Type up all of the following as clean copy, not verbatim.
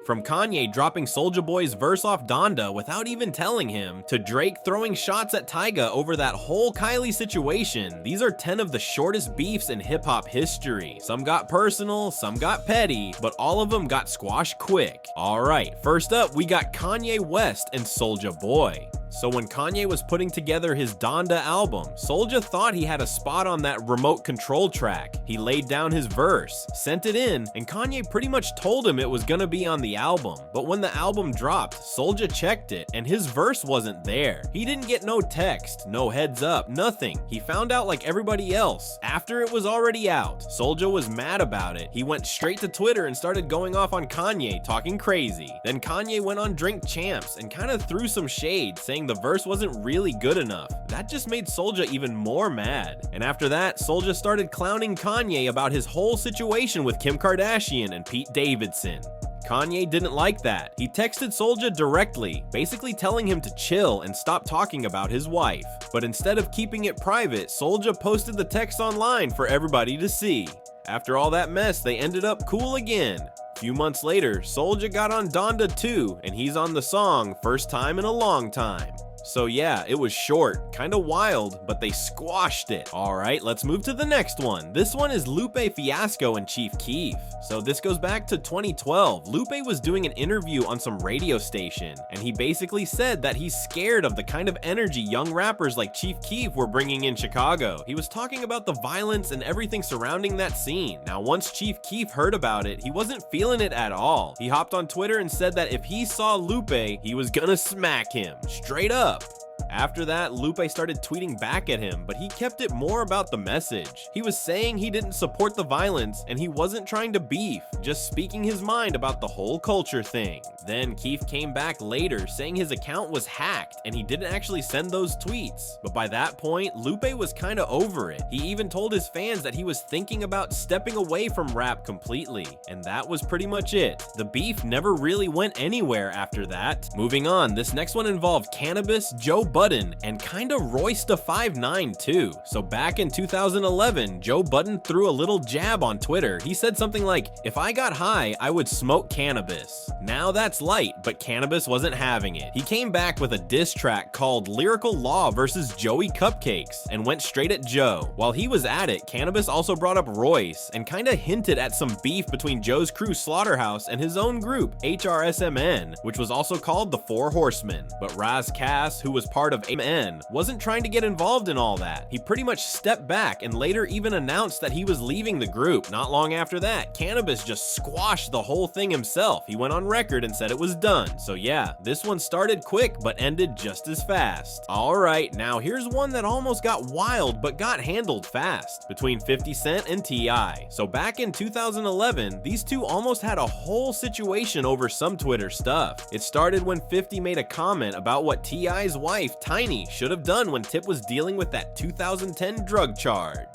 From Kanye dropping Soulja Boy's verse off Donda without even telling him, to Drake throwing shots at Tyga over that whole Kylie situation, these are 10 of the shortest beefs in hip-hop history. Some got personal, some got petty, but all of them got squashed quick. Alright, first up we got Kanye West and Soulja Boy. So when Kanye was putting together his Donda album, Soulja thought he had a spot on that remote control track. He laid down his verse, sent it in, and Kanye pretty much told him it was gonna be on the album. But when the album dropped, Soulja checked it, and his verse wasn't there. He didn't get no text, no heads up, nothing. He found out like everybody else, after it was already out. Soulja was mad about it. He went straight to Twitter and started going off on Kanye, talking crazy. Then Kanye went on Drink Champs and kinda threw some shade, saying the verse wasn't really good enough. That just made Soulja even more mad. And after that, Soulja started clowning Kanye about his whole situation with Kim Kardashian and Pete Davidson. Kanye didn't like that. He texted Soulja directly, basically telling him to chill and stop talking about his wife. But instead of keeping it private, Soulja posted the text online for everybody to see. After all that mess, they ended up cool again. Few months later, Soulja got on Donda 2, and he's on the song First Time in a Long Time. So yeah, it was short, kinda wild, but they squashed it. Alright, let's move to the next one. This one is Lupe Fiasco and Chief Keef. So this goes back to 2012. Lupe was doing an interview on some radio station, and he basically said that he's scared of the kind of energy young rappers like Chief Keef were bringing in Chicago. He was talking about the violence and everything surrounding that scene. Now once Chief Keef heard about it, he wasn't feeling it at all. He hopped on Twitter and said that if he saw Lupe, he was gonna smack him, straight up. After that, Lupe started tweeting back at him, but he kept it more about the message. He was saying he didn't support the violence and he wasn't trying to beef, just speaking his mind about the whole culture thing. Then Keef came back later saying his account was hacked and he didn't actually send those tweets. But by that point, Lupe was kinda over it. He even told his fans that he was thinking about stepping away from rap completely. And that was pretty much it. The beef never really went anywhere after that. Moving on, this next one involved Cannabis, Joe Budden, and kinda Royce da 5'9" too. So back in 2011, Joe Budden threw a little jab on Twitter. He said something like, "If I got high, I would smoke cannabis." Now that's light, but Cannabis wasn't having it. He came back with a diss track called Lyrical Law versus Joey Cupcakes and went straight at Joe. While he was at it, Cannabis also brought up Royce and kinda hinted at some beef between Joe's crew Slaughterhouse and his own group, HRSMN, which was also called the Four Horsemen. But Raz Kass, who was part of MN, wasn't trying to get involved in all that. He pretty much stepped back and later even announced that he was leaving the group. Not long after that, Cannabis just squashed the whole thing himself. He went on record and said it was done. So yeah, this one started quick but ended just as fast. Alright, now here's one that almost got wild but got handled fast, between 50 Cent and T.I. So back in 2011, these two almost had a whole situation over some Twitter stuff. It started when 50 made a comment about what T.I.'s wife, Tiny, should have done when Tip was dealing with that 2010 drug charge.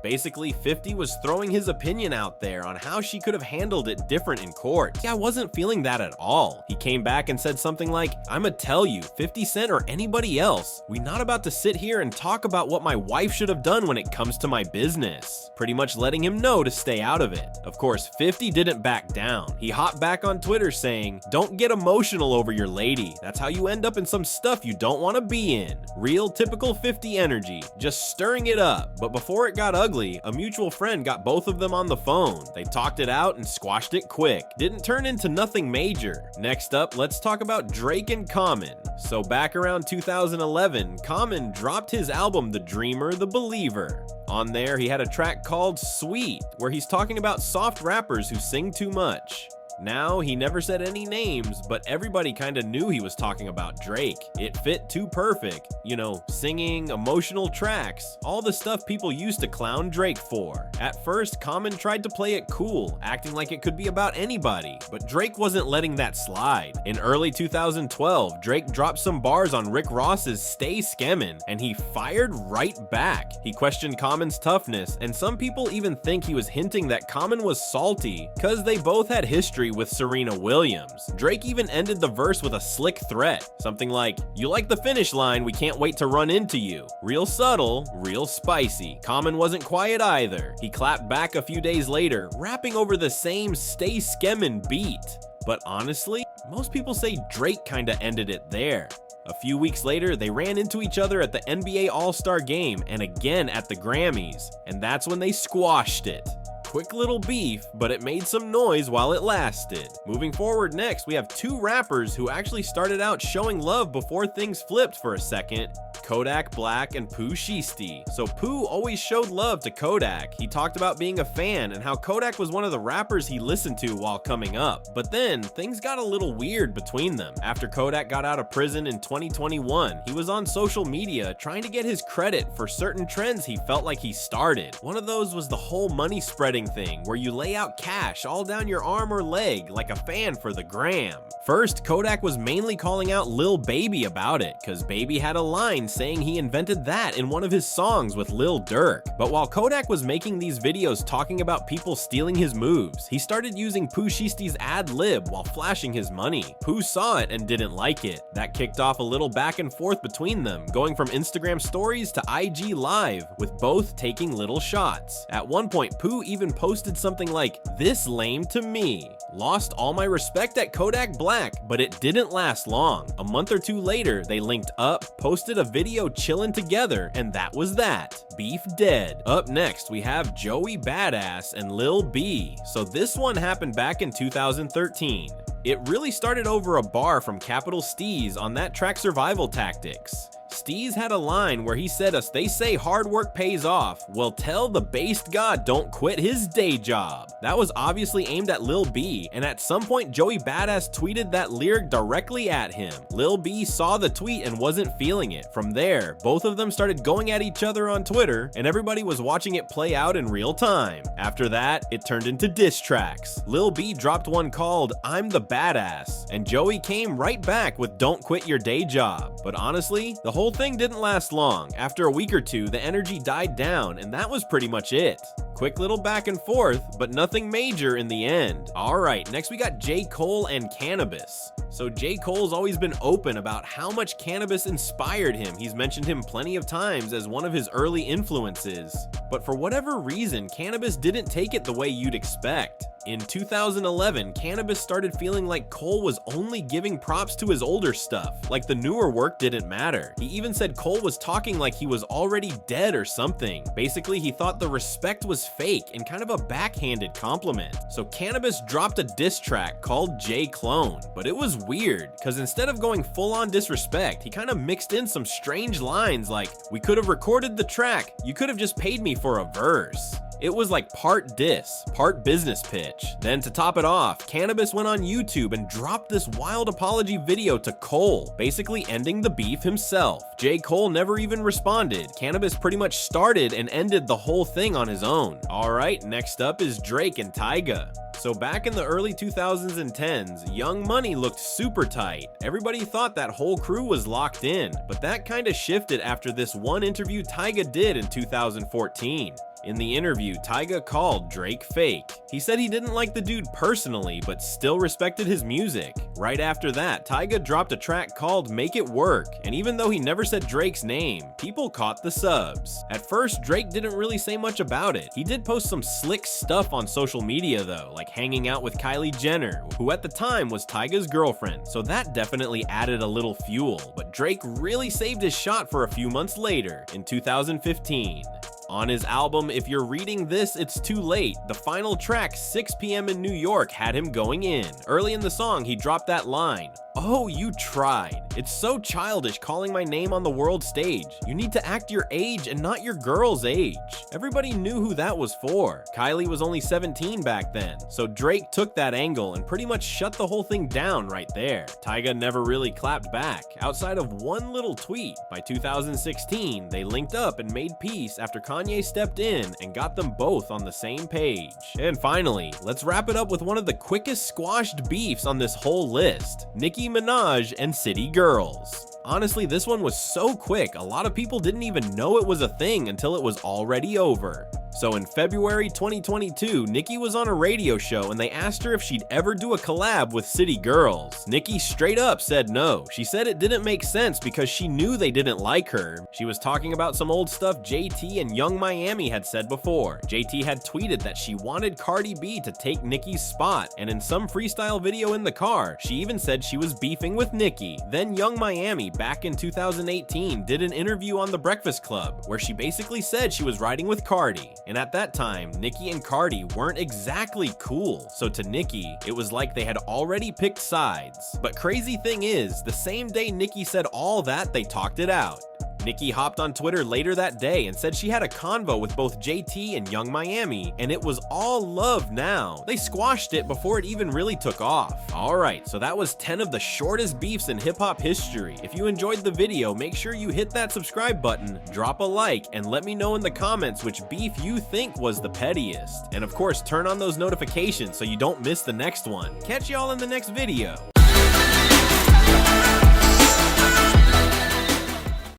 Basically, 50 was throwing his opinion out there on how she could have handled it different in court. Yeah, I wasn't feeling that at all. He came back and said something like, "I'ma tell you, 50 Cent or anybody else, we not about to sit here and talk about what my wife should have done when it comes to my business." Pretty much letting him know to stay out of it. Of course, 50 didn't back down. He hopped back on Twitter saying, "Don't get emotional over your lady. That's how you end up in some stuff you don't want to be in." Real typical 50 energy, just stirring it up. But before it got ugly, a mutual friend got both of them on the phone. They talked it out and squashed it quick. Didn't turn into nothing major. Next up, let's talk about Drake and Common. So back around 2011, Common dropped his album The Dreamer, The Believer. On there, he had a track called Sweet, where he's talking about soft rappers who sing too much. Now, he never said any names, but everybody kinda knew he was talking about Drake. It fit too perfect. You know, singing, emotional tracks, all the stuff people used to clown Drake for. At first, Common tried to play it cool, acting like it could be about anybody, but Drake wasn't letting that slide. In early 2012, Drake dropped some bars on Rick Ross's Stay Skemmin', and he fired right back. He questioned Common's toughness, and some people even think he was hinting that Common was salty, cause they both had history with Serena Williams. Drake even ended the verse with a slick threat, something like, "You like the finish line, we can't wait to run into you." Real subtle, real spicy. Common wasn't quiet either. He clapped back a few days later, rapping over the same Stay Skemmin' beat. But honestly, most people say Drake kinda ended it there. A few weeks later, they ran into each other at the NBA All-Star Game and again at the Grammys, and that's when they squashed it. Quick little beef, but it made some noise while it lasted. Moving forward next, we have two rappers who actually started out showing love before things flipped for a second. Kodak Black and Pooh Shiesty. So Pooh always showed love to Kodak. He talked about being a fan and how Kodak was one of the rappers he listened to while coming up. But then, things got a little weird between them. After Kodak got out of prison in 2021, he was on social media trying to get his credit for certain trends he felt like he started. One of those was the whole money spreading thing, where you lay out cash all down your arm or leg like a fan for the gram. First, Kodak was mainly calling out Lil Baby about it, cause Baby had a line saying he invented that in one of his songs with Lil Durk. But while Kodak was making these videos talking about people stealing his moves, he started using Pooh Shiesty's ad-lib while flashing his money. Pooh saw it and didn't like it. That kicked off a little back and forth between them, going from Instagram stories to IG Live, with both taking little shots. At one point, Pooh even posted something like, "This lame to me. Lost all my respect at Kodak Black," but it didn't last long. A month or two later, they linked up, posted a video chilling together, and that was that. Beef dead. Up next, we have Joey Badass and Lil B. So this one happened back in 2013. It really started over a bar from Capital Steez on that track Survival Tactics. Steez had a line where he said us, "They say hard work pays off. Well, tell the based god don't quit his day job." That was obviously aimed at Lil B, and at some point Joey Badass tweeted that lyric directly at him. Lil B saw the tweet and wasn't feeling it. From there, both of them started going at each other on Twitter, and everybody was watching it play out in real time. After that, it turned into diss tracks. Lil B dropped one called "I'm the Badass," and Joey came right back with "Don't quit your day job." But honestly, the whole thing didn't last long. After a week or two, the energy died down, and that was pretty much it. Quick little back and forth, but nothing major in the end. Alright, next we got J. Cole and cannabis. So J. Cole's always been open about how much cannabis inspired him. He's mentioned him plenty of times as one of his early influences. But for whatever reason, cannabis didn't take it the way you'd expect. In 2011, cannabis started feeling like Cole was only giving props to his older stuff, like the newer work didn't matter. He even said Cole was talking like he was already dead or something. Basically, he thought the respect was fake and kind of a backhanded compliment. So Cannabis dropped a diss track called J Clone, but it was weird, cause instead of going full on disrespect, he kind of mixed in some strange lines like, "We could have recorded the track, you could have just paid me for a verse." It was like part diss, part business pitch. Then to top it off, Cannabis went on YouTube and dropped this wild apology video to Cole, basically ending the beef himself. J. Cole never even responded. Cannabis pretty much started and ended the whole thing on his own. Alright, next up is Drake and Tyga. So back in the early 2000s and 10s, Young Money looked super tight. Everybody thought that whole crew was locked in, but that kinda shifted after this one interview Tyga did in 2014. In the interview, Tyga called Drake fake. He said he didn't like the dude personally, but still respected his music. Right after that, Tyga dropped a track called Make It Work, and even though he never said Drake's name, people caught the subs. At first, Drake didn't really say much about it. He did post some slick stuff on social media though, like hanging out with Kylie Jenner, who at the time was Tyga's girlfriend, so that definitely added a little fuel. But Drake really saved his shot for a few months later, in 2015. On his album If You're Reading This, It's Too Late, the final track 6 PM in New York had him going in. Early in the song, he dropped that line, "Oh, you tried. It's so childish calling my name on the world stage. You need to act your age and not your girl's age." Everybody knew who that was for. Kylie was only 17 back then, so Drake took that angle and pretty much shut the whole thing down right there. Tyga never really clapped back, outside of one little tweet. By 2016, they linked up and made peace after Kanye stepped in and got them both on the same page. And finally, let's wrap it up with one of the quickest squashed beefs on this whole list. Nicki Minaj and City Girls. Honestly, this one was so quick, a lot of people didn't even know it was a thing until it was already over. So in February 2022, Nicki was on a radio show and they asked her if she'd ever do a collab with City Girls. Nicki straight up said no. She said it didn't make sense because she knew they didn't like her. She was talking about some old stuff JT and Young Miami had said before. JT had tweeted that she wanted Cardi B to take Nicki's spot, and in some freestyle video in the car, she even said she was beefing with Nicki. Then Young Miami, back in 2018, did an interview on The Breakfast Club where she basically said she was riding with Cardi. And at that time, Nicki and Cardi weren't exactly cool, so to Nicki, it was like they had already picked sides. But crazy thing is, the same day Nicki said all that, they talked it out. Nicki hopped on Twitter later that day and said she had a convo with both JT and Young Miami, and it was all love now. They squashed it before it even really took off. Alright, so that was 10 of the shortest beefs in hip-hop history. If you enjoyed the video, make sure you hit that subscribe button, drop a like, and let me know in the comments which beef you think was the pettiest. And of course, turn on those notifications so you don't miss the next one. Catch y'all in the next video.